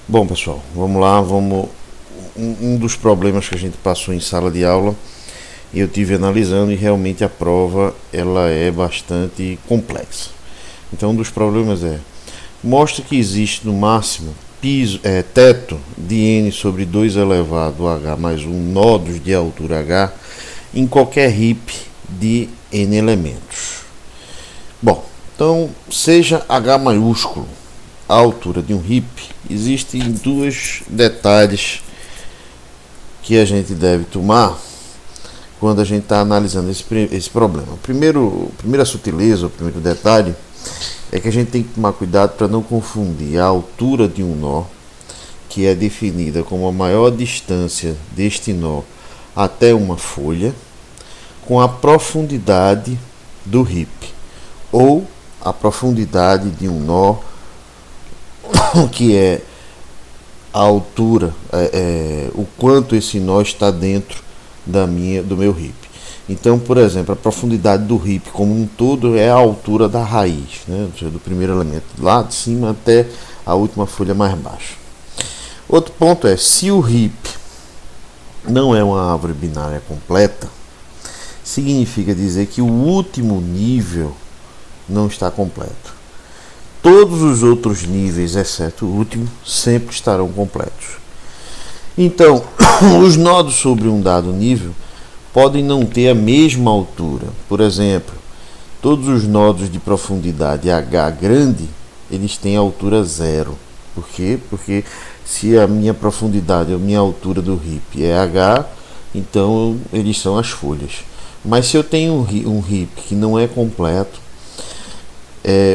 Bom, pessoal, vamos lá, um dos problemas que a gente passou em sala de aula, eu tive analisando e realmente a prova ela é bastante complexa. Então, um dos problemas mostra que existe no máximo teto de n sobre 2 elevado a h mais 1 nodos de altura h em qualquer heap de n elementos. Bom, então seja h maiúsculo a altura de um heap, existem dois detalhes que a gente deve tomar quando a gente está analisando esse problema. Primeira sutileza, o primeiro detalhe, é que a gente tem que tomar cuidado para não confundir a altura de um nó, que é definida como a maior distância deste nó até uma folha, com a profundidade do heap, ou a profundidade de um nó, que é a altura, o quanto esse nó está dentro do meu heap. Então, por exemplo, a profundidade do heap como um todo é a altura da raiz, né? Ou seja, do primeiro elemento lá de cima até a última folha mais baixa. Outro ponto é, se o heap não é uma árvore binária completa, significa dizer que o último nível não está completo. Todos os outros níveis, exceto o último, sempre estarão completos. Então, os nodos sobre um dado nível podem não ter a mesma altura. Por exemplo, todos os nodos de profundidade h grande, eles têm altura zero. Por quê? Porque se a minha profundidade, a minha altura do heap é h, então eles são as folhas. Mas se eu tenho um heap que não é completo,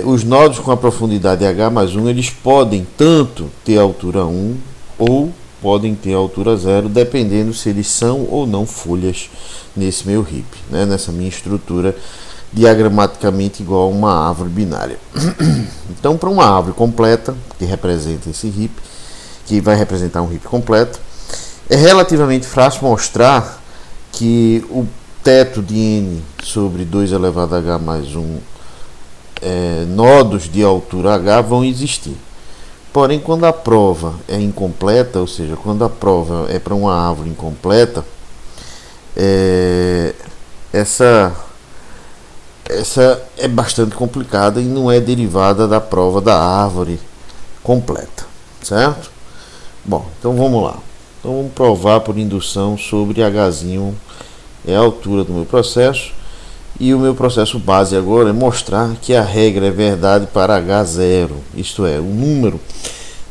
os nodos com a profundidade h mais 1, eles podem tanto ter altura 1 ou podem ter altura 0, dependendo se eles são ou não folhas nesse meu heap, né? Nessa minha estrutura diagramaticamente igual a uma árvore binária. Então, para uma árvore completa, que representa esse heap, que vai representar um heap completo, é relativamente fácil mostrar que o teto de n sobre 2 elevado a h mais 1 nodos de altura h vão existir. Porém, quando a prova é incompleta, ou seja, quando a prova é para uma árvore incompleta, essa é bastante complicada e não é derivada da prova da árvore completa, certo? Bom, então vamos lá. Então vamos provar por indução sobre Hzinho é a altura do meu processo. E o meu processo base agora é mostrar que a regra é verdade para H0, isto é, o número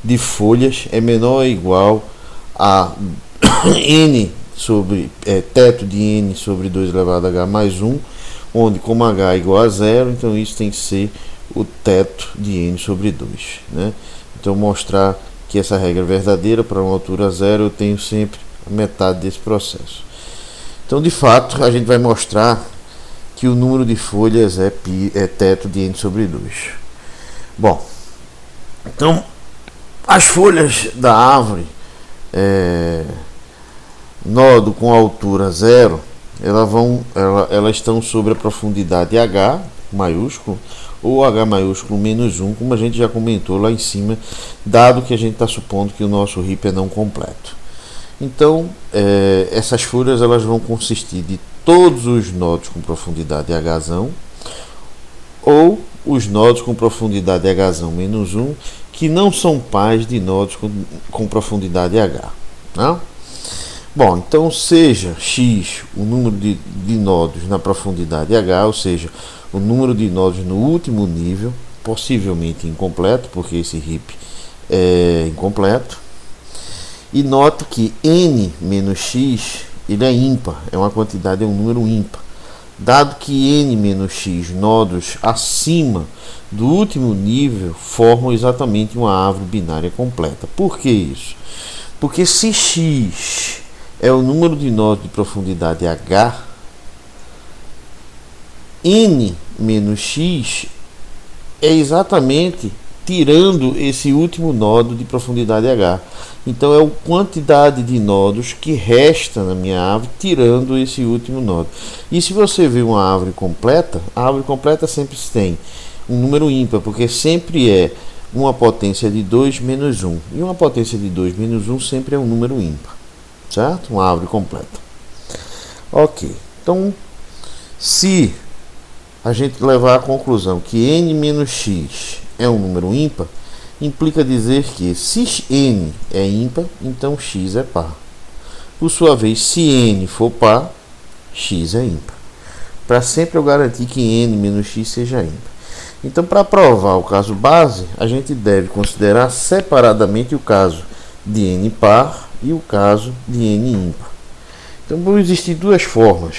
de folhas é menor ou igual a n sobre teto de n sobre 2 elevado a h mais 1, onde como h é igual a 0, então isso tem que ser o teto de n sobre 2. Né? Então mostrar que essa regra é verdadeira para uma altura 0, eu tenho sempre a metade desse processo. Então de fato a gente vai mostrar que o número de folhas é teto de n sobre 2. Bom, então as folhas da árvore nodo com altura 0, elas estão sobre a profundidade h maiúsculo ou h maiúsculo menos 1, como a gente já comentou lá em cima, dado que a gente está supondo que o nosso heap é não completo. Então, essas folhas elas vão consistir de todos os nodos com profundidade h ou os nodos com profundidade h menos 1, que não são pares de nodos com profundidade h. Não? Bom, então seja x o número de nodos na profundidade h, ou seja, o número de nodos no último nível, possivelmente incompleto, porque esse heap é incompleto. E note que n menos x ele é ímpar, é uma quantidade, é um número ímpar. Dado que n menos x nodos acima do último nível formam exatamente uma árvore binária completa. Por que isso? Porque se x é o número de nodos de profundidade h, n menos x é exatamente tirando esse último nodo de profundidade h. Então é a quantidade de nodos que resta na minha árvore tirando esse último nodo. E se você vê uma árvore completa, a árvore completa sempre tem um número ímpar, porque sempre é uma potência de 2 menos 1. E uma potência de 2 menos 1 sempre é um número ímpar, certo? Uma árvore completa. Ok, então se a gente levar à conclusão que n menos x é um número ímpar, implica dizer que se n é ímpar, então x é par. Por sua vez, se n for par, x é ímpar. Para sempre eu garantir que n menos x seja ímpar. Então, para provar o caso base, a gente deve considerar separadamente o caso de n par e o caso de n ímpar. Então, vão existir duas formas.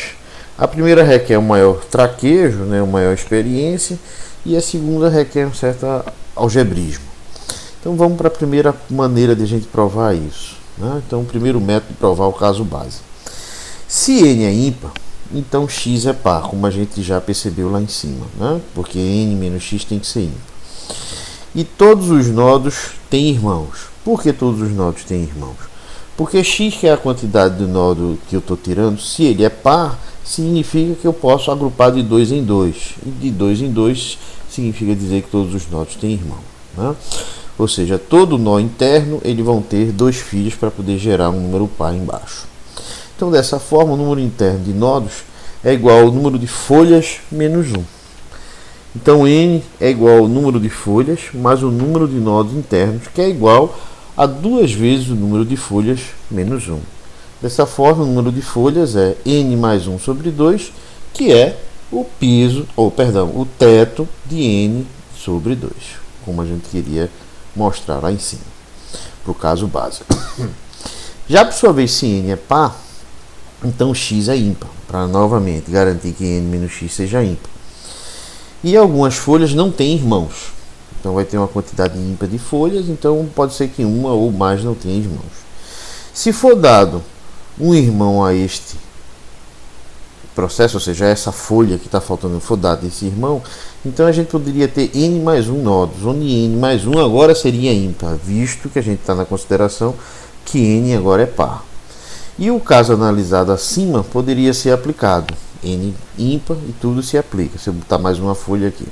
A primeira requer um maior traquejo, uma maior experiência, e a segunda requer um certo algebrismo. Então, vamos para a primeira maneira de a gente provar isso. Então, o primeiro método de provar o caso base. Se n é ímpar, então x é par, como a gente já percebeu lá em cima, porque n menos x tem que ser ímpar. E todos os nodos têm irmãos. Por que todos os nodos têm irmãos? Porque x, que é a quantidade do nodo que eu estou tirando, se ele é par, significa que eu posso agrupar de 2 em 2. E de 2 em 2 significa dizer que todos os nodos têm irmão. Ou seja, todo nó interno eles vão ter 2 filhos para poder gerar um número par embaixo. Então, dessa forma, o número interno de nodos é igual ao número de folhas menos 1. Então, n é igual ao número de folhas mais o número de nodos internos, que é igual a 2 vezes o número de folhas menos 1. Dessa forma, o número de folhas é n mais 1 sobre 2, que é o o teto de n sobre 2, como a gente queria mostrar lá em cima, para o caso básico. Já por sua vez, se n é par, então x é ímpar, para novamente garantir que n menos x seja ímpar. E algumas folhas não têm irmãos, então vai ter uma quantidade ímpar de folhas, então pode ser que uma ou mais não tenha irmãos. Se for dado um irmão a este processo, ou seja, essa folha que está faltando for dado esse irmão, então a gente poderia ter n mais 1 nodos, onde n mais 1 agora seria ímpar, visto que a gente está na consideração que n agora é par. E o caso analisado acima poderia ser aplicado. N ímpar e tudo se aplica. Se eu botar mais uma folha aqui.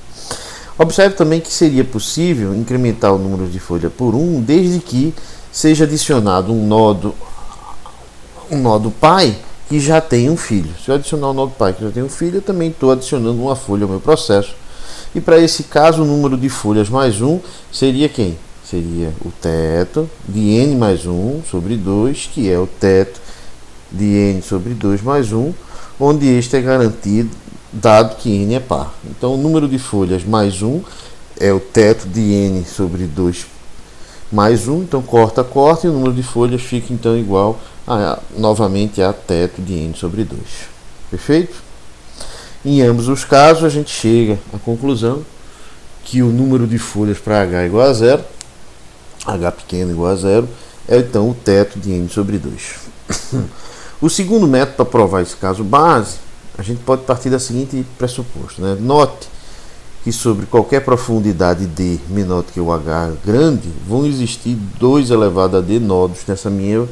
Observe também que seria possível incrementar o número de folha por 1, desde que seja adicionado um nodo pai que já tem um filho. Se eu adicionar um nodo pai que já tem um filho, eu também estou adicionando uma folha ao meu processo. E para esse caso, o número de folhas mais 1 seria quem? Seria o teto de n mais 1 sobre 2, que é o teto de n sobre 2 mais 1, onde este é garantido, dado que n é par. Então, o número de folhas mais 1 é o teto de n sobre 2 mais 1, então corta, e o número de folhas fica então igual novamente a teto de n sobre 2. Perfeito? Em ambos os casos, a gente chega à conclusão que o número de folhas para h igual a 0, h pequeno igual a 0, é então o teto de n sobre 2. O segundo método para provar esse caso base, a gente pode partir da seguinte pressuposto. Note que sobre qualquer profundidade d menor do que o h grande, vão existir 2 elevado a d nodos nesse meu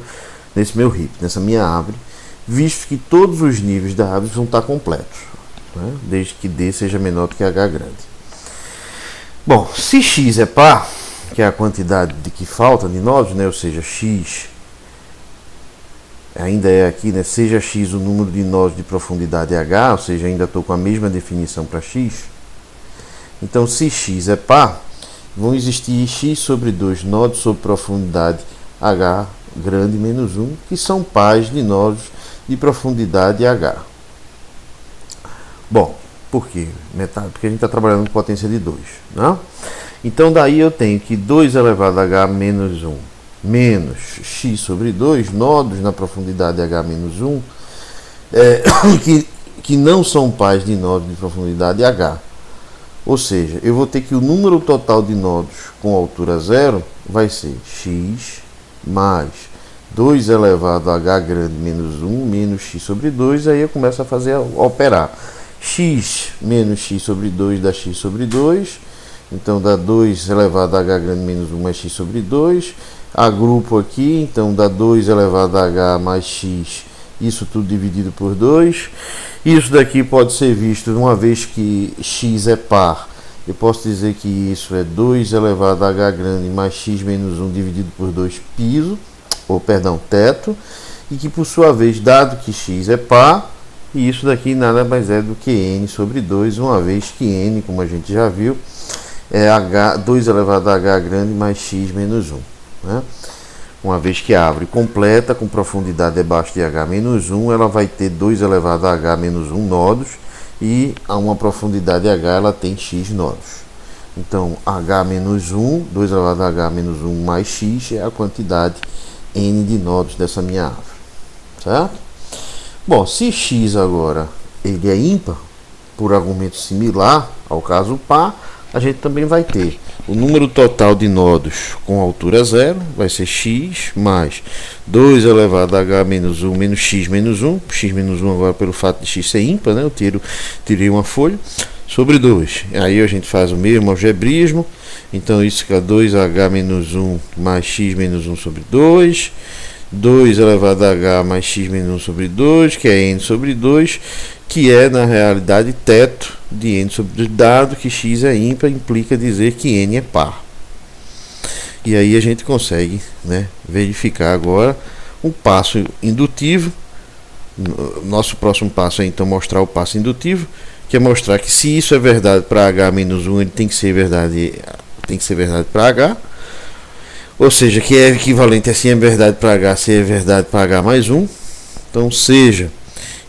heap, nessa minha árvore, visto que todos os níveis da árvore vão estar completos, desde que d seja menor do que h grande. Bom, se x é par, que é a quantidade de que falta de nodos, ou seja, x ainda é aqui, seja x o número de nodos de profundidade h, ou seja, ainda estou com a mesma definição para x. Então, se x é par, vão existir x sobre 2 nodos sobre profundidade h grande menos 1, que são pares de nodos de profundidade h. Bom, por quê? Metade, porque a gente está trabalhando com potência de 2. Então, daí eu tenho que 2 elevado a h menos 1 menos x sobre 2, nodos na profundidade h menos 1, que não são pares de nodos de profundidade h. Ou seja, eu vou ter que o número total de nodos com altura 0 vai ser x mais 2 elevado a h grande menos 1 menos x sobre 2, aí eu começo a operar. X menos x sobre 2 dá x sobre 2, então dá 2 elevado a h grande menos 1 mais x sobre 2, agrupo aqui, então dá 2 elevado a h mais x, isso tudo dividido por 2. Isso daqui pode ser visto, uma vez que x é par, eu posso dizer que isso é 2 elevado a h grande mais x menos 1 dividido por 2 piso, ou perdão, teto, e que por sua vez, dado que x é par, e isso daqui nada mais é do que n sobre 2, uma vez que n, como a gente já viu, é 2 elevado a h grande mais x menos 1. Né? Uma vez que a árvore completa, com profundidade abaixo de h menos 1, ela vai ter 2 elevado a h menos 1 nodos, e a uma profundidade h ela tem x nodos. Então, h menos 1, 2 elevado a h menos 1 mais x é a quantidade n de nodos dessa minha árvore. Certo? Bom, se x agora ele é ímpar, por argumento similar ao caso par, a gente também vai ter o número total de nodos com altura zero, vai ser x mais 2 elevado a h menos 1 menos x menos 1, x menos 1 agora pelo fato de x ser ímpar, né? Eu tirei uma folha, sobre 2. Aí a gente faz o mesmo algebrismo, então isso fica 2h menos 1 mais x menos 1 sobre 2, 2 elevado a h mais x menos 1 sobre 2, que é n sobre 2, que é na realidade teto de n sobre 2, dado que x é ímpar, implica dizer que n é par. E aí a gente consegue, né, verificar agora um passo indutivo. Nosso próximo passo é então mostrar o passo indutivo, que é mostrar que se isso é verdade para h menos 1, ele tem que ser verdade para h. Ou seja, que é equivalente a se é verdade para h, se é verdade para h mais 1. Então, seja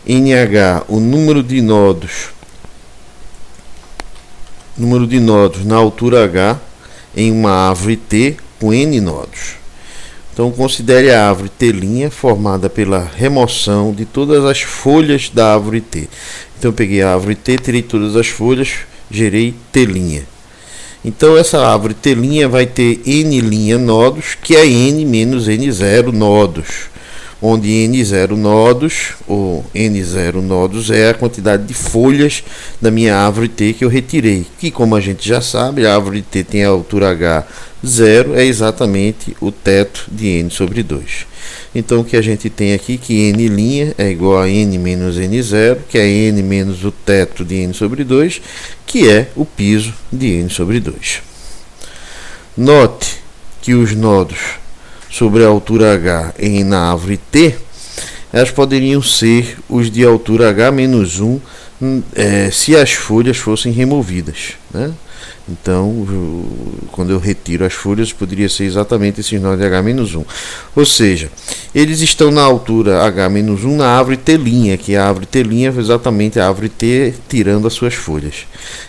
NH o número de nodos na altura h em uma árvore T com n nodos. Então, considere a árvore T' formada pela remoção de todas as folhas da árvore T. Então, eu peguei a árvore T, tirei todas as folhas, gerei T'. Então, essa árvore T' vai ter n' nodos, que é n menos n0 nodos, onde n0 nodos, ou n0 nodos, é a quantidade de folhas da minha árvore T que eu retirei. Que, como a gente já sabe, a árvore T tem a altura h 0, é exatamente o teto de n sobre 2. Então, o que a gente tem aqui, que n' é igual a n menos n0, que é n menos o teto de n sobre 2, que é o piso de n sobre 2. Note que os nodos sobre a altura h na árvore T, elas poderiam ser os de altura h menos 1, se as folhas fossem removidas, né? Então, quando eu retiro as folhas, poderia ser exatamente esses nós de h-1. Ou seja, eles estão na altura h-1 na árvore T', que a árvore T' é exatamente a árvore T tirando as suas folhas.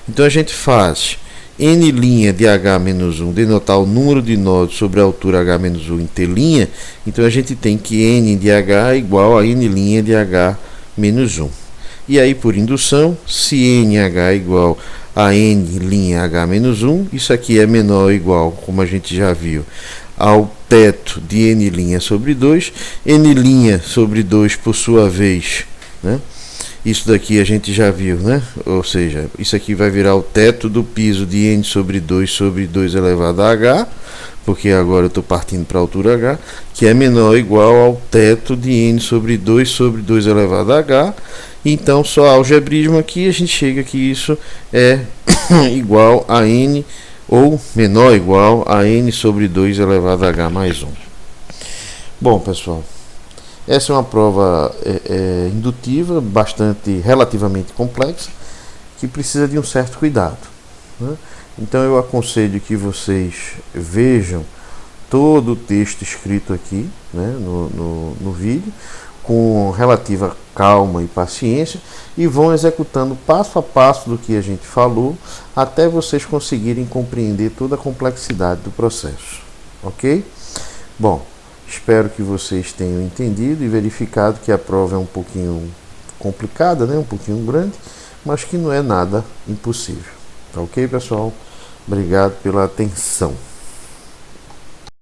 Então, a gente faz n' de h-1 denotar o número de nodos sobre a altura h-1 em T'. Então, a gente tem que n de h é igual a n' de h-1. E aí, por indução, se nh é igual a n'(h-1), isso aqui é menor ou igual, como a gente já viu, ao teto de n' sobre 2, n' sobre 2 por sua vez, né? Isso daqui a gente já viu, né? Ou seja, isso aqui vai virar o teto do piso de n sobre 2 elevado a h, porque agora eu estou partindo para a altura h, que é menor ou igual ao teto de n sobre 2 elevado a h. Então, só algebrismo aqui, a gente chega que isso é igual a n, ou menor ou igual a n sobre 2 elevado a h mais 1. Bom, pessoal, essa é uma prova indutiva, relativamente complexa, que precisa de um certo cuidado, né? Então, eu aconselho que vocês vejam todo o texto escrito aqui, né, no vídeo, com relativa calma e paciência, e vão executando passo a passo do que a gente falou, até vocês conseguirem compreender toda a complexidade do processo, ok? Bom, espero que vocês tenham entendido e verificado que a prova é um pouquinho complicada, né? Um pouquinho grande, mas que não é nada impossível, tá ok, pessoal? Obrigado pela atenção.